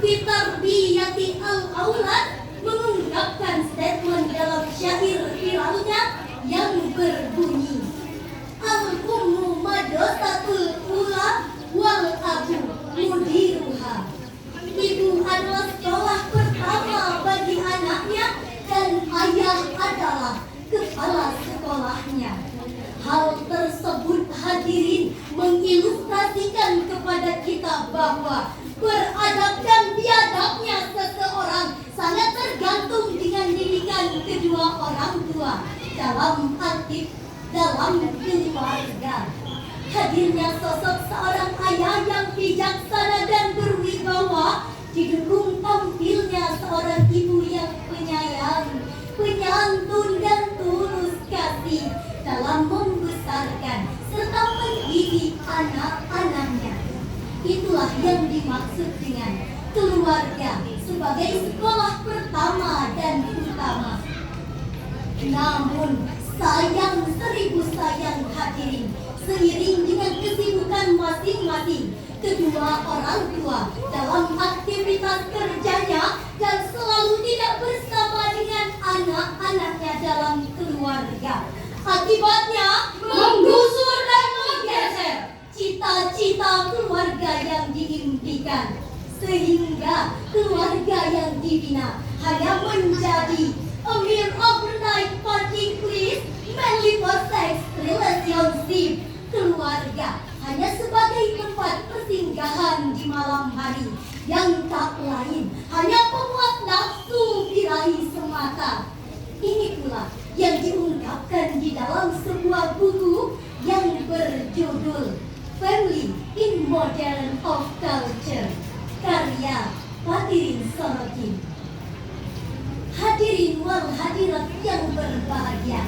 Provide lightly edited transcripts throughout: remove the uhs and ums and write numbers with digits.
Fitarbiyati al-aulad mengungkapkan statement dalam syair viralnya yang berbunyi al-ummu madrasatul ula wal abu mudiruha. Ibu adalah sekolah pertama bagi anaknya dan ayah adalah kepala sekolahnya. Hal tersebut hadirin mengilustrasikan kepada kita bahwa beradab dan biadabnya seseorang sangat tergantung dengan didikan kedua orang tua dalam keluarga. Hadirnya sosok seorang ayah yang bijaksana dan berwibawa didukung tampilnya seorang ibu yang penyayang, penyantun dan tulus kasih dalam membesarkan serta mendidik anak-anaknya. Itulah yang dimaksud dengan keluarga sebagai sekolah pertama dan utama. Namun sayang seribu sayang hadirin, seiring dengan kesibukan masing-masing kedua orang tua dalam aktivitas kerjanya dan selalu tidak bersama dengan anak-anaknya dalam keluarga. Akibatnya menggusur dan menggeser cita-cita keluarga yang diimpikan, sehingga keluarga yang dibina hanya menjadi a mere overnight party place, mainly for sex relationship. Keluarga hanya sebagai tempat persinggahan di malam hari yang tak lain hanya pemuas nafsu birahi semata. Ini pula yang diungkapkan di dalam sebuah buku yang berjudul Family in Modern of Culture, karya Patirin Sorokin. Hadirin wal hadirat yang berbahagia,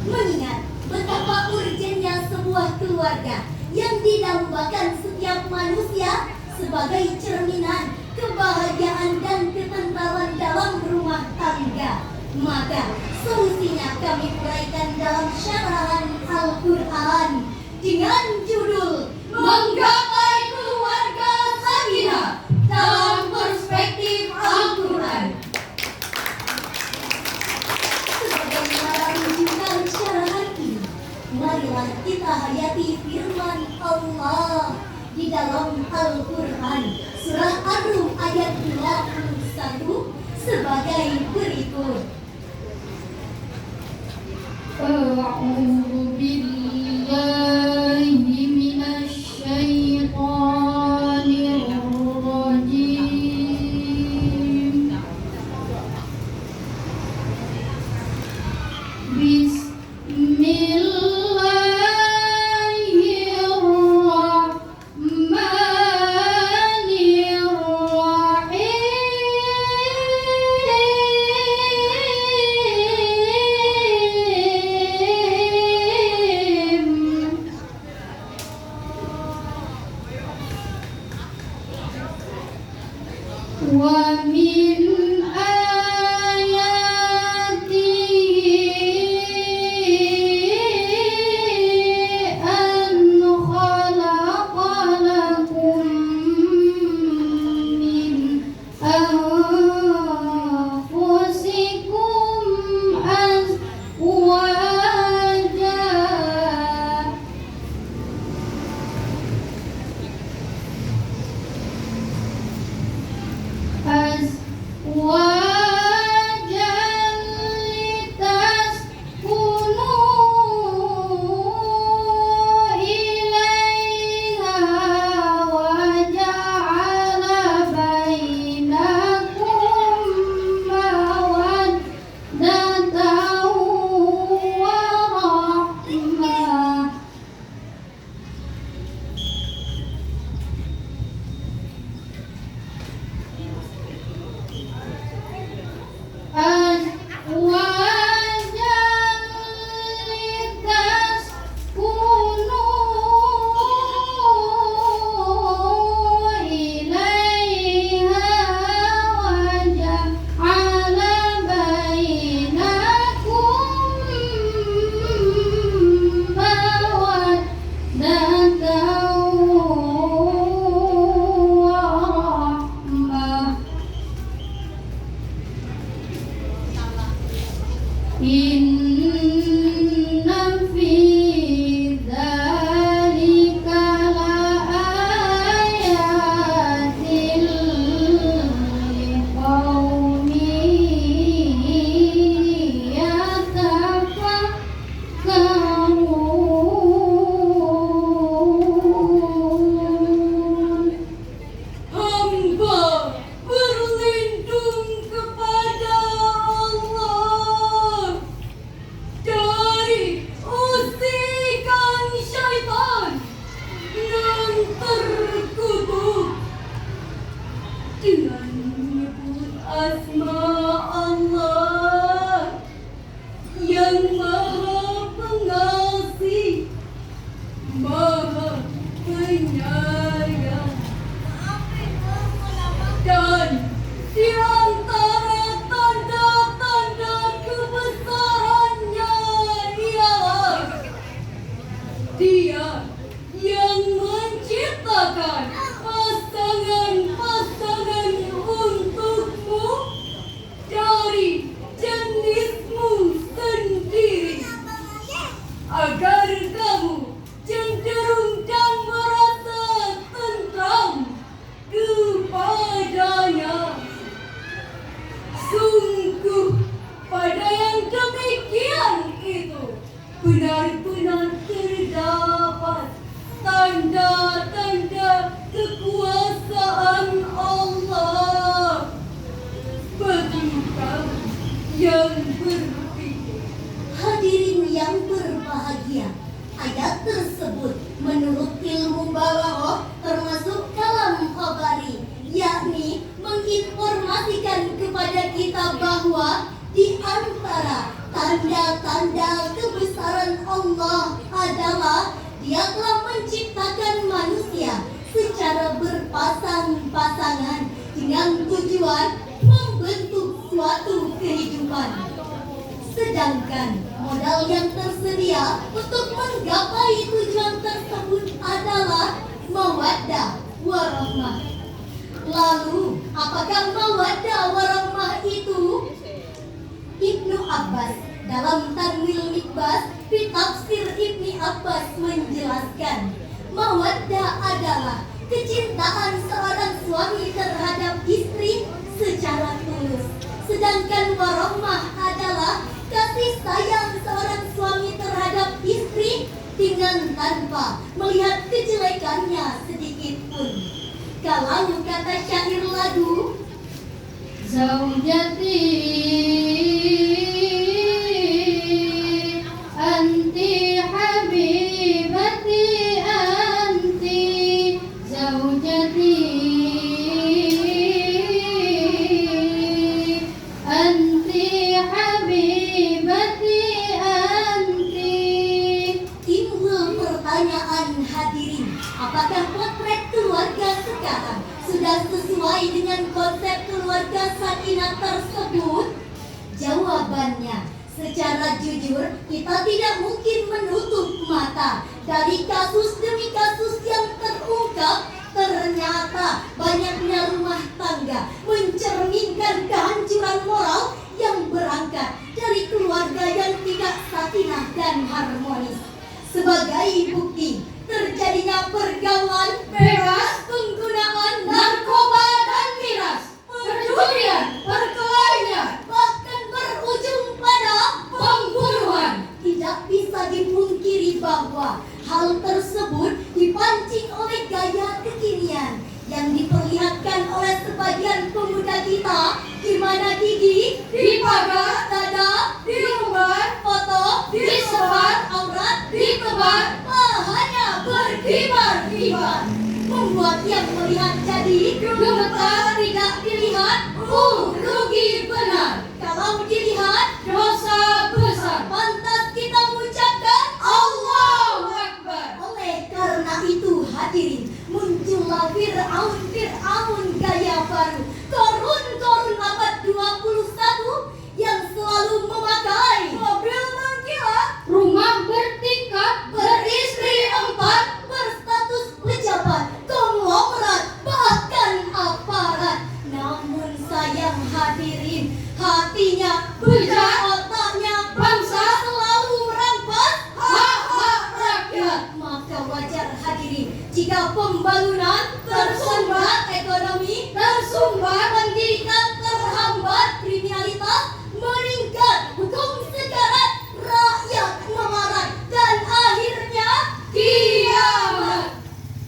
mengingat betapa urgennya sebuah keluarga yang didambakan setiap manusia sebagai cerminan kebahagiaan dan ketentraman dalam rumah tangga, maka solusinya kami uraikan dalam syarahan Al-Quran dengan judul Menggapai Keluarga Sakinah dalam Perspektif Al-Quran. Sebagaimana rujukan syarahan ini, marilah kita hayati firman Allah di dalam Al-Quran surah Ar-Rum ayat 21 sebagai berikut. A'udzu billahi minasy syaithanir rajim. Wa min ayatihi an khalaqa lakum min anfusikum azwaja dengan menyebut asma Allah yang Maha Pengasih, Maha Penyayang. Dan di antara tanda-tanda kebesarannya ialah Dia yang menciptakan pasangan-pasangan untukmu dari jenismu sendiri, agar kamu cenderung dan merasa tentram kepadanya. Sungguh pada yang demikian itu benar-benar terdapat tanda-tanda kekuasaan Allah bagi kamu yang berpikir. Hadirin yang berbahagia, ayat tersebut menurut ilmu balaghah termasuk kalam khabari, yakni menginformasikan kepada kita bahwa di antara tanda-tanda kebesaran Allah adalah Dia telah menciptakan manusia secara berpasang-pasangan dengan tujuan membentuk suatu kehidupan. Sedangkan modal yang tersedia untuk menggapai tujuan tersebut adalah mawaddah warahmah. Lalu, apakah mawaddah warahmah itu? Ibnu Abbas dalam Tanwil Mikbas fi tafsir Ibnu Abbas menjelaskan, mawaddah adalah kecintaan seorang suami terhadap istri secara tulus. Sedangkan warahmah adalah kasih sayang seorang suami terhadap istri dengan tanpa melihat kejelekannya sedikit pun. Kalau kata syair lagu, Zaujati anti habibati anti zaujati anti habibati anti. Timbul pertanyaan hadirin, apakah potret keluarga sekarang sudah sesuai dengan konsep keluarga sakinah tersebut? Jawabannya, secara jujur kita tidak mungkin menutup mata dari kasus demi kasus yang terungkap. Ternyata banyaknya rumah tangga mencerminkan kehancuran moral yang berangkat dari keluarga yang tidak sakinah dan harmonis. Sebagai bukti terjadinya pergaulan bebas, penggunaan narkoba dan miras, perjudian, perkelahian, bahkan berujung pada pembunuhan. Tidak bisa dipungkiri bahwa hal tersebut dipancing oleh gaya kekinian yang diperlihatkan oleh sebagian pemuda kita, di mana gigi dipagar, dada diumbar, foto disebar, aurat ditebar, pahanya berkibar-kibar, membuat yang melihat jadi gemetar. Tidak dilihat, rugi benar. Kalau dilihat, dosa besar. Pantas kita mengucapkan Allahu Akbar. Oleh karena itu hadirin, muncullah Fir'aun gaya baru, korun abad 21 yang selalu memakai mobil mengkilat, Rumah bertingkat, beristri 4, berstatus pejabat, konglomerat, bahkan aparat. Namun sayang hadirin, hatinya bejat, otaknya bangsa, selalu merampas hak-hak rakyat. Maka wajar hadirin jika pembangunan tersumbat, ekonomi tersumbat, pendidikan terhambat, kriminalitas meningkat, hukum sekarat, rakyat melarat, dan akhirnya kiamat.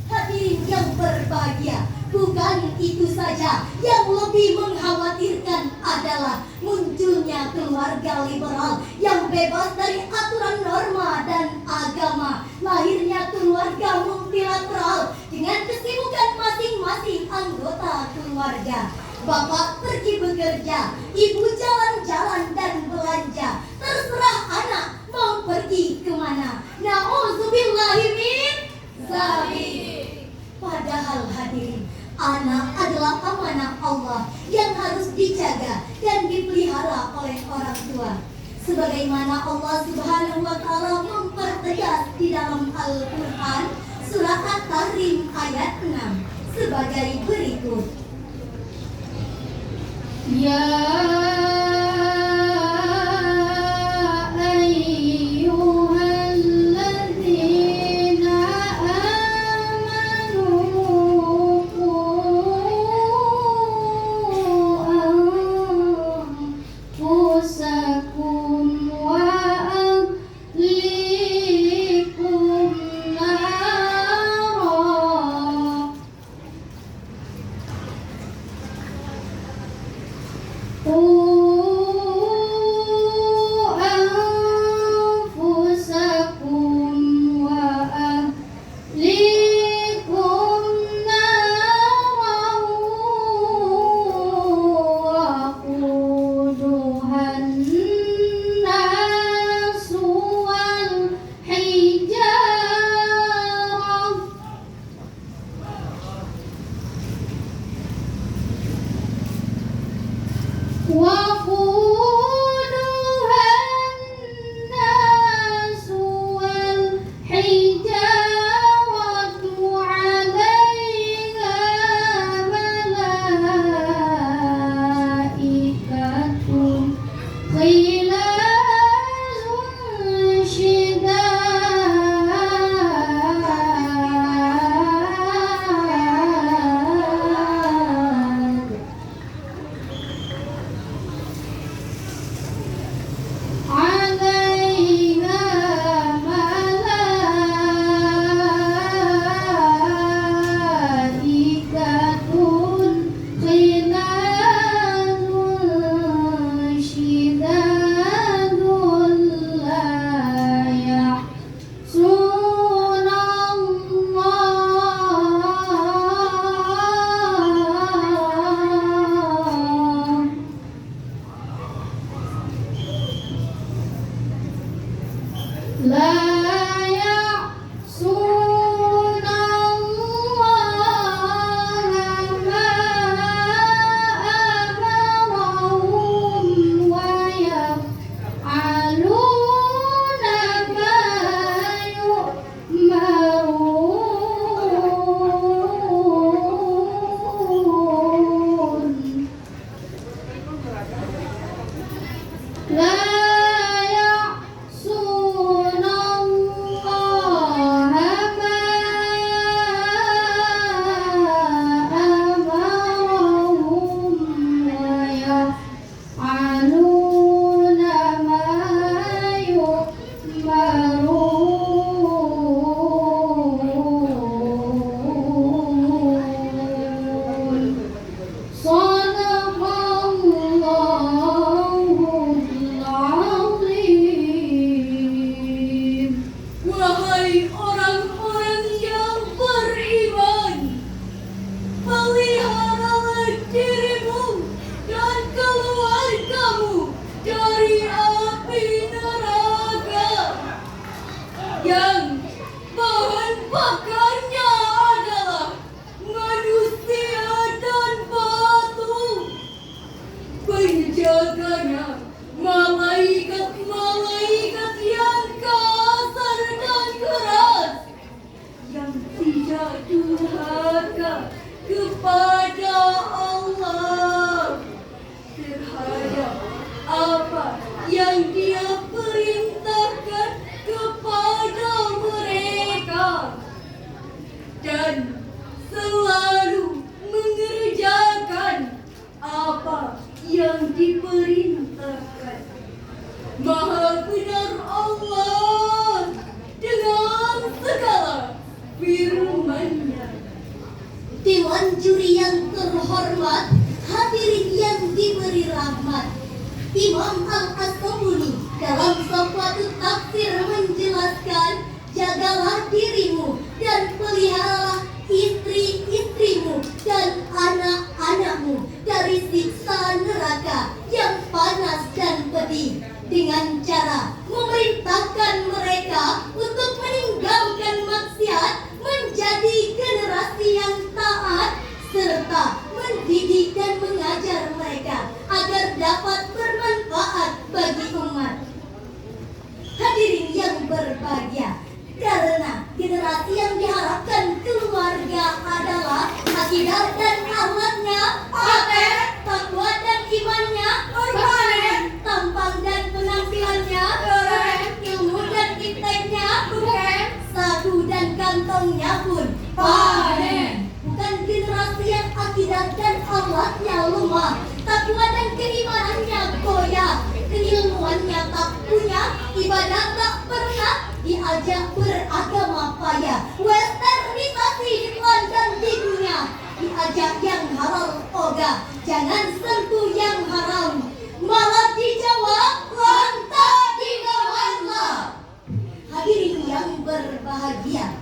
Hadirin yang berbahagia, bukan itu saja yang lebih mengkhawatirkan adalah muncul bangunnya keluarga liberal yang bebas dari aturan norma dan agama, lahirnya keluarga multilateral dengan kesibukan masing-masing anggota keluarga. Bapak pergi bekerja, ibu jalan-jalan dan belanja, terserah anak mau pergi kemana. Na'udzubillahi min zalik. Padahal hadirin, anak adalah amanah Allah yang harus dijaga dan dipelihara oleh orang tua. Sebagaimana Allah Subhanahu wa taala mempertegas di dalam Al-Qur'an surah At-Tahrim ayat 6 sebagai berikut. Ya ayyuhalladzina amanu qu anfusakum wa ahlikum nara. أنفسكم وأهليكم نارا وقودها الناس والحجارة وقودها الناس والحجارة عليها ملائكة غلاظ شداد عليها ملائكة غلاظ شداد لا يعصون الله لا يعصون الله ما أمرهم ويفعلون ما يؤمرون لا يعصون الله ما أمرهم ويفعلون ما يؤمرون صدق الله العظيم. Wahai orang-orang yang beriman, peliharalah dirimu dan keluargamu dari api neraka yang bahan bakarnya adalah manusia dan batu. Penjaganya malaikat-malaikat yang kasar dan keras, yang tidak durhaka kepada Allah terhadap apa yang Dia perintahkan kepada mereka, dan selalu mengerjakan apa yang diperintahkan. Maha benar Allah dengan segala firman-Nya. Dewan juri yang terhormat, hadirin yang diberi rahmat. Imam Al-As-Sabuni dalam suatu tafsir menjelaskan, jagalah dirimu dan peliharalah istri-istrimu dan anak-anakmu dari siksa neraka yang panas dan pedih, dengan cara memerintahkan mereka untuk meninggalkan maksiat, menjadi generasi yang taat, serta mendidik dan mengajar mereka agar dapat bermanfaat bagi umat. Hadirin yang berbahagia, karena generasi yang diharapkan keluarga adalah akidah dan akhlaknya, takwa dan imannya, tampang dan penampilannya, ilmu dan ipteknya, saku dan kantongnya pun panen. Bukan generasi yang akidah dan akhlaknya lemah, takwa dan keimanannya goyah, keilmuannya tak punya, ibadah tak pernah diajak beragama payah, westernisasi ditelan dan di dunia, diajak yang halal ogah, jangan sentuh yang haram, malah dijawab lantas digawatlah. Hadirin yang berbahagia,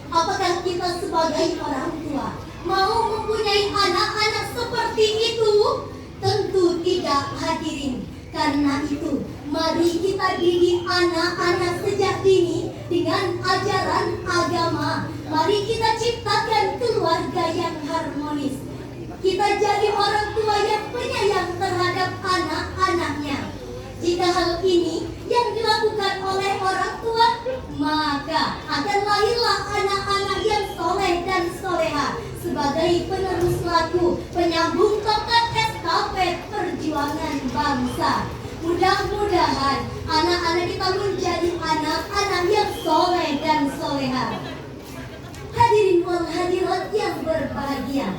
apakah kita sebagai orang tua mau mempunyai anak-anak seperti itu? Tentu tidak, hadirin. Karena itu, mari kita didik anak-anak sejak dini dengan ajaran agama. Mari kita ciptakan keluarga yang harmonis. Kita jadi orang tua yang penyayang terhadap anak-anaknya. Jika hal ini yang dilakukan oleh orang tua, maka akan lahirlah anak-anak yang soleh dan soleha sebagai penerus laku, penyambung tongkat estafet perjuangan bangsa. Mudah-mudahan anak-anak kita menjadi anak-anak yang soleh dan soleha. Hadirin wal hadirat yang berbahagia,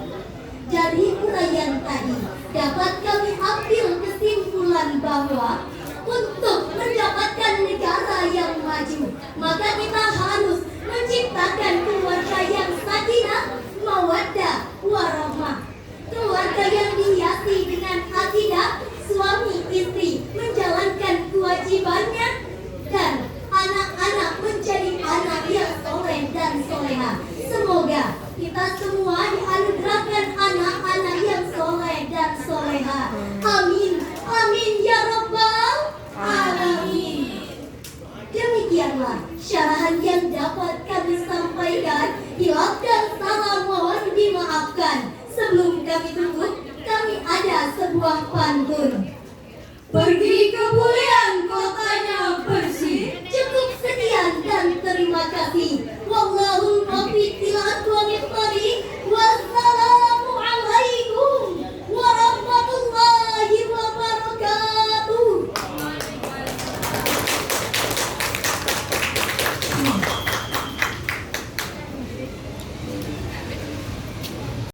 dari uraian tadi dapat kami ambil kesimpulan bahwa untuk mendapatkan negara yang maju, maka kita harus menciptakan keluarga yang sakinah, mawaddah, warahmah. Keluarga yang dihiasi dengan akidah, suami istri menjalankan kewajibannya, dan anak-anak menjadi anak yang soleh dan soleha. Semoga kita semua dianugerahkan anak-anak yang soleh dan soleha. Amin, amin ya rabbal alamin. Demikianlah syarahan yang dapat kami sampaikan. Hilaf dan salah mohon dimaafkan. Sebelum kami tutup, kami ada sebuah pantun. Pergi ke Bulian, kotanya bersih. Cukup sekian dan terima kasih. Wallahul muwaffiq.